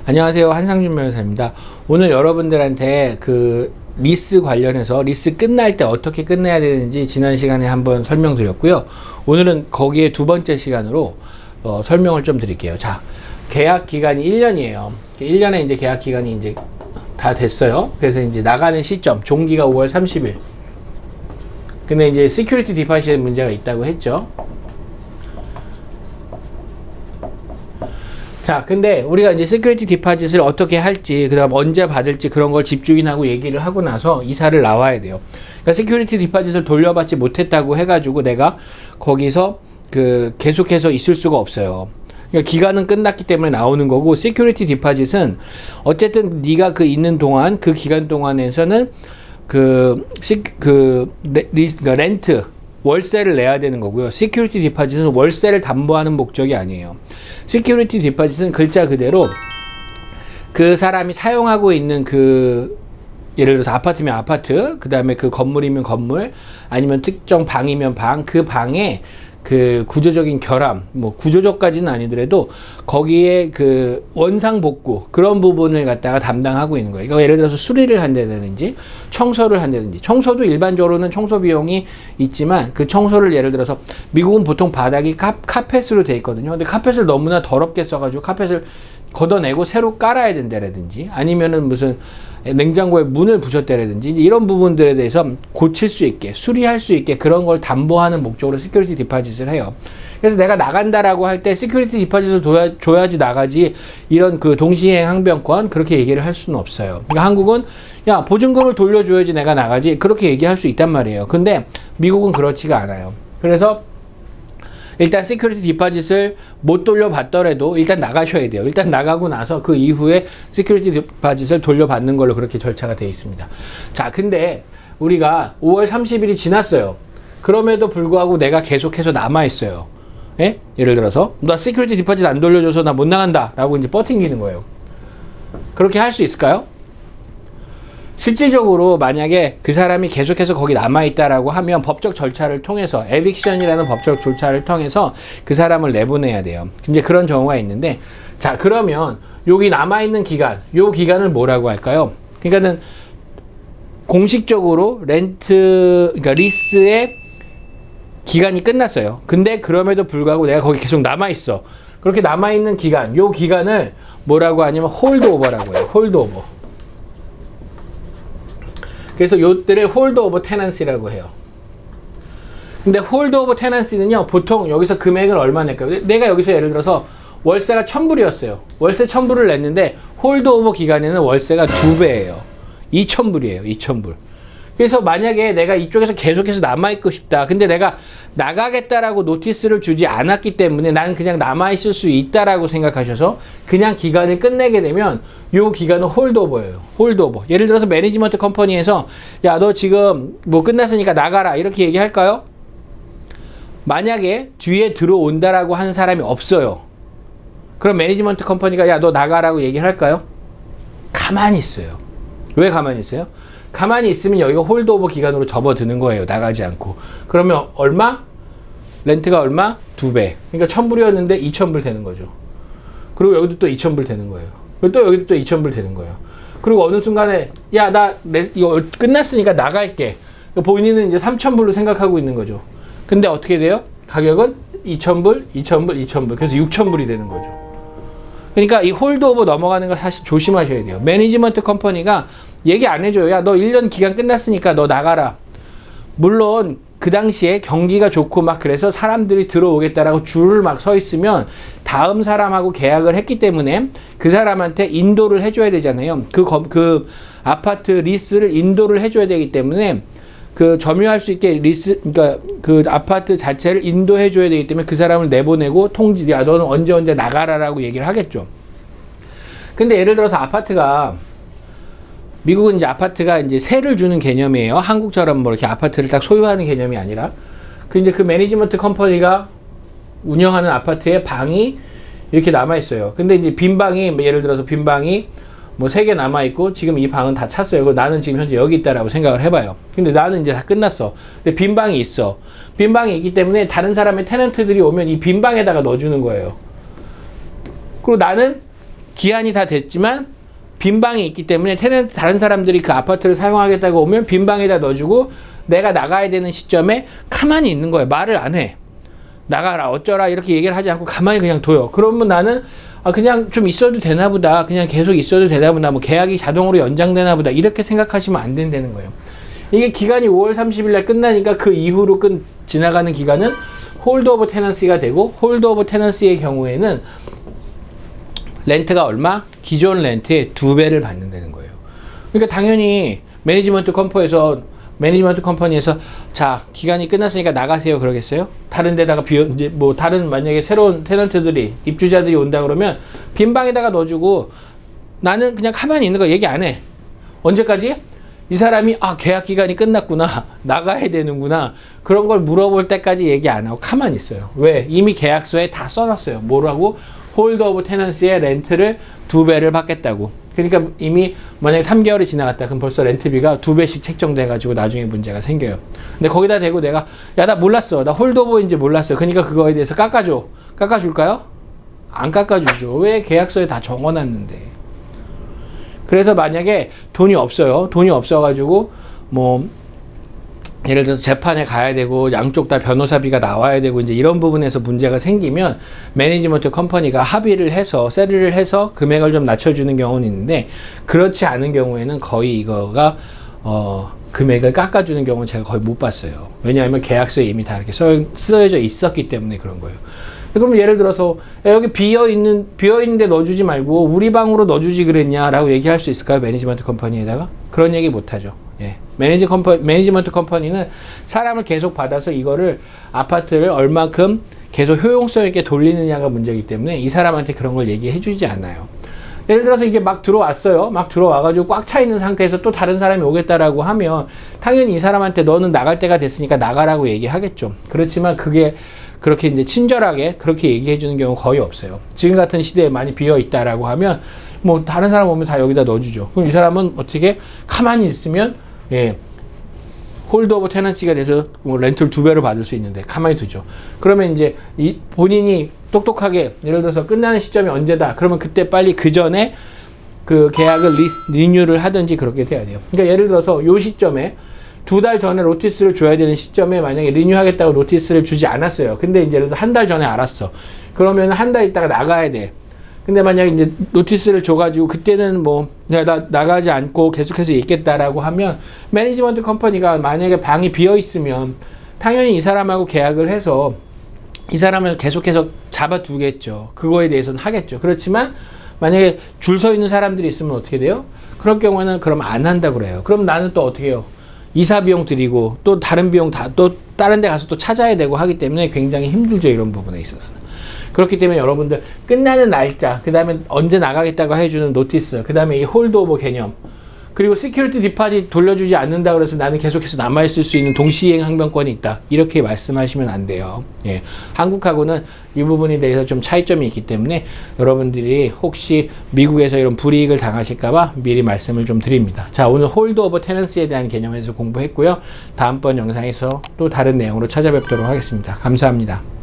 안녕하세요, 한상준 변호사입니다. 오늘 여러분들한테 그 리스 관련해서 리스 끝날 때 어떻게 끝내야 되는지 지난 시간에 한번 설명드렸고요. 오늘은 거기에 두 번째 시간으로 설명을 좀 드릴게요. 자, 계약 기간이 1년이에요. 1년에 이제 계약 기간이 이제 다 됐어요. 그래서 이제 나가는 시점, 종기가 5월 30일. 근데 이제 시큐리티 디파짓 문제가 있다고 했죠. 자, 근데 우리가 이제 시큐리티 디파짓을 어떻게 할지, 그 다음 언제 받을지 그런 걸 집주인하고 얘기를 하고 나서 이사를 나와야 돼요. 그러니까 시큐리티 디파짓을 돌려받지 못했다고 해가지고 내가 거기서 계속해서 있을 수가 없어요. 그러니까 기간은 끝났기 때문에 나오는 거고, 시큐리티 디파짓은 어쨌든 네가 있는 동안, 그 기간 동안에서는 렌트, 월세를 내야 되는 거고요. 시큐리티 디파짓은 월세를 담보하는 목적이 아니에요. 시큐리티 디파짓은 글자 그대로 그 사람이 사용하고 있는 예를 들어서 아파트면 아파트, 그 다음에 그 건물이면 건물, 아니면 특정 방이면 방, 그 방에 구조적인 결함, 뭐 구조적까지는 아니더라도 거기에 원상복구, 그런 부분을 갖다가 담당하고 있는 거예요. 그러니까 예를 들어서 수리를 한다든지 청소를 한다든지, 청소도 일반적으로는 청소 비용이 있지만 그 청소를 예를 들어서 미국은 보통 바닥이 카펫으로 돼 있거든요. 근데 카펫을 너무나 더럽게 써가지고 카펫을 걷어내고 새로 깔아야 된다라든지, 아니면은 무슨 냉장고에 문을 부셨다라든지, 이런 부분들에 대해서 고칠 수 있게, 수리할 수 있게 그런 걸 담보하는 목적으로 시큐리티 디파짓을 해요. 그래서 내가 나간다라고 할 때 시큐리티 디파짓을 줘야지 나가지, 이런 동시행 항변권 그렇게 얘기를 할 수는 없어요. 그러니까 한국은 야, 보증금을 돌려줘야지 내가 나가지, 그렇게 얘기할 수 있단 말이에요. 근데 미국은 그렇지가 않아요. 그래서 일단 시큐리티 디파짓을 못 돌려받더라도 일단 나가셔야 돼요. 일단 나가고 나서 그 이후에 시큐리티 디파짓을 돌려받는 걸로 그렇게 절차가 되어 있습니다. 자, 근데 우리가 5월 30일이 지났어요. 그럼에도 불구하고 내가 계속해서 남아있어요. 예? 예를 들어서 나 시큐리티 디파짓 안 돌려줘서 나 못 나간다 라고 이제 버팅기는 거예요. 그렇게 할 수 있을까요? 실질적으로 만약에 그 사람이 계속해서 거기 남아있다라고 하면 법적 절차를 통해서, 에빅션이라는 법적 절차를 통해서 그 사람을 내보내야 돼요. 이제 그런 경우가 있는데, 자, 그러면 여기 남아있는 기간, 요 기간을 뭐라고 할까요? 그러니까는 공식적으로 그러니까 리스의 기간이 끝났어요. 근데 그럼에도 불구하고 내가 거기 계속 남아있어. 그렇게 남아있는 기간, 요 기간을 뭐라고 하냐면 홀드오버라고 해요. 홀드오버. 그래서 요때를 홀드오버 테넌시라고 해요. 근데 홀드오버 테넌시는요, 보통 여기서 금액을 얼마 낼까요? 내가 여기서 예를 들어서 월세가 1,000불이었어요. 월세 1,000불을 냈는데 홀드오버 기간에는 월세가 2배예요. 2,000불이에요. 2,000불. 그래서 만약에 내가 이쪽에서 계속해서 남아있고 싶다. 근데 내가 나가겠다라고 노티스를 주지 않았기 때문에 나는 그냥 남아있을 수 있다라고 생각하셔서 그냥 기간을 끝내게 되면 요 기간은 홀드오버예요. 홀드오버. 예를 들어서 매니지먼트 컴퍼니에서 야, 너 지금 뭐 끝났으니까 나가라, 이렇게 얘기할까요? 만약에 뒤에 들어온다라고 하는 사람이 없어요. 그럼 매니지먼트 컴퍼니가 야, 너 나가라고 얘기할까요? 가만히 있어요. 왜 가만히 있어요? 가만히 있으면 여기가 홀드오버 기간으로 접어드는 거예요. 나가지 않고. 그러면 얼마? 렌트가 얼마? 2배. 그러니까 1,000불이었는데 2,000불 되는 거죠. 그리고 여기도 또 2,000불 되는 거예요. 그리고 또 여기도 또 2,000불 되는 거예요. 그리고 어느 순간에 야, 이거 끝났으니까 나갈게. 본인은 이제 3,000불로 생각하고 있는 거죠. 근데 어떻게 돼요? 가격은 2,000불, 2,000불, 2,000불. 그래서 6,000불이 되는 거죠. 그러니까 이 홀드오버 넘어가는 거 사실 조심하셔야 돼요. 매니지먼트 컴퍼니가 얘기 안 해줘요. 야, 너 1년 기간 끝났으니까 너 나가라. 물론 그 당시에 경기가 좋고 막 그래서 사람들이 들어오겠다라고 줄을 막 서 있으면 다음 사람하고 계약을 했기 때문에 그 사람한테 인도를 해줘야 되잖아요. 그 아파트 리스를 인도를 해줘야 되기 때문에 점유할 수 있게 그러니까 그 아파트 자체를 인도해 줘야 되기 때문에 그 사람을 내보내고 야, 너는 언제 나가라라고 얘기를 하겠죠. 근데 예를 들어서 미국은 이제 아파트가 이제 세를 주는 개념이에요. 한국처럼 뭐 이렇게 아파트를 딱 소유하는 개념이 아니라. 이제 그 매니지먼트 컴퍼니가 운영하는 아파트에 방이 이렇게 남아 있어요. 근데 이제 빈방이, 예를 들어서 빈방이 뭐 3개 남아있고 지금 이 방은 다 찼어요. 그리고 나는 지금 현재 여기 있다라고 생각을 해봐요. 근데 나는 이제 다 끝났어. 근데 빈 방이 있어. 빈 방이 있기 때문에 다른 사람의 테넌트들이 오면 이 빈 방에다가 넣어주는 거예요. 그리고 나는 기한이 다 됐지만 빈 방이 있기 때문에 테넌트 다른 사람들이 그 아파트를 사용하겠다고 오면 빈 방에다 넣어주고 내가 나가야 되는 시점에 가만히 있는 거예요. 말을 안 해. 나가라 어쩌라 이렇게 얘기를 하지 않고 가만히 그냥 둬요. 그러면 나는 그냥 좀 있어도 되나 보다. 그냥 계속 있어도 되나 보다. 뭐 계약이 자동으로 연장되나 보다. 이렇게 생각하시면 안 된다는 거예요. 이게 기간이 5월 30일 날 끝나니까 그 이후로 지나가는 기간은 홀드 오브 테넌시가 되고 홀드 오브 테넌시의 경우에는 렌트가 얼마? 기존 렌트의 2배를 받는다는 거예요. 그러니까 당연히 매니지먼트 컴퍼니에서 자 기간이 끝났으니까 나가세요 그러겠어요? 다른 데다가 이제 뭐 다른 만약에 새로운 테넌트들이 입주자들이 온다 그러면 빈 방에다가 넣어주고 나는 그냥 가만히 있는 거 얘기 안 해. 언제까지? 이 사람이 계약 기간이 끝났구나 나가야 되는구나 그런 걸 물어볼 때까지 얘기 안 하고 가만히 있어요. 왜? 이미 계약서에 다 써놨어요. 뭐라고? 홀드 오브 테넌시의 렌트를 2배를 받겠다고. 그러니까 이미 만약에 3개월이 지나갔다 그럼 벌써 렌트비가 2배씩 책정돼 가지고 나중에 문제가 생겨요. 근데 거기다 대고 내가 나 몰랐어. 나 홀드 오버인지 몰랐어. 그러니까 그거에 대해서 깎아줄까요? 안 깎아주죠. 왜? 계약서에 다 적어놨는데. 그래서 만약에 돈이 없어요. 돈이 없어가지고 뭐 예를 들어서 재판에 가야 되고 양쪽 다 변호사비가 나와야 되고 이제 이런 부분에서 문제가 생기면 매니지먼트 컴퍼니가 합의를 해서 세리를 해서 금액을 좀 낮춰주는 경우는 있는데 그렇지 않은 경우에는 거의 이거가 금액을 깎아주는 경우는 제가 거의 못 봤어요. 왜냐하면 계약서에 이미 다 이렇게 쓰여져 있었기 때문에 그런 거예요. 그럼 예를 들어서 여기 비어있는데 넣어주지 말고 우리 방으로 넣어주지 그랬냐라고 얘기할 수 있을까요? 매니지먼트 컴퍼니에다가? 그런 얘기 못하죠. 예. 매니지먼트 컴퍼니는 사람을 계속 받아서 이거를 아파트를 얼마큼 계속 효용성 있게 돌리느냐가 문제이기 때문에 이 사람한테 그런 걸 얘기해 주지 않아요. 예를 들어서 이게 막 들어왔어요. 막 들어와가지고 꽉 차 있는 상태에서 또 다른 사람이 오겠다라고 하면 당연히 이 사람한테 너는 나갈 때가 됐으니까 나가라고 얘기하겠죠. 그렇지만 그게 그렇게 이제 친절하게 그렇게 얘기해 주는 경우 거의 없어요. 지금 같은 시대에 많이 비어 있다라고 하면 뭐 다른 사람 오면 다 여기다 넣어주죠. 그럼 이 사람은 어떻게 가만히 있으면 홀드 오브 테넌시가 돼서 뭐 렌트를 2배로 받을 수 있는데 가만히 두죠. 그러면 이제 본인이 똑똑하게 예를 들어서 끝나는 시점이 언제다. 그러면 그때 빨리 그 전에 그 계약을 리뉴를 하든지 그렇게 돼야 돼요. 그러니까 예를 들어서 요 시점에 2달 전에 노티스를 줘야 되는 시점에 만약에 리뉴하겠다고 노티스를 주지 않았어요. 근데 이제 예를 들어서 한 달 전에 알았어. 그러면 한 달 있다가 나가야 돼. 근데 만약에 이제 노티스를 줘가지고 그때는 뭐 내가 나가지 않고 계속해서 있겠다라고 하면 매니지먼트 컴퍼니가 만약에 방이 비어 있으면 당연히 이 사람하고 계약을 해서 이 사람을 계속해서 잡아두겠죠. 그거에 대해서는 하겠죠. 그렇지만 만약에 줄 서 있는 사람들이 있으면 어떻게 돼요? 그럴 경우에는 그럼 안 한다고 그래요. 그럼 나는 또 어떻게 해요? 이사 비용 드리고 또 다른 비용 또 다른 데 가서 또 찾아야 되고 하기 때문에 굉장히 힘들죠. 이런 부분에 있어서. 그렇기 때문에 여러분들 끝나는 날짜, 그 다음에 언제 나가겠다고 해주는 노티스, 그 다음에 이 홀드 오버 개념, 그리고 시큐리티 디파짓 돌려주지 않는다 그래서 나는 계속해서 남아있을 수 있는 동시이행 항변권이 있다. 이렇게 말씀하시면 안 돼요. 예. 한국하고는 이 부분에 대해서 좀 차이점이 있기 때문에 여러분들이 혹시 미국에서 이런 불이익을 당하실까봐 미리 말씀을 좀 드립니다. 자, 오늘 홀드 오버 테넌시에 대한 개념에서 공부했고요. 다음번 영상에서 또 다른 내용으로 찾아뵙도록 하겠습니다. 감사합니다.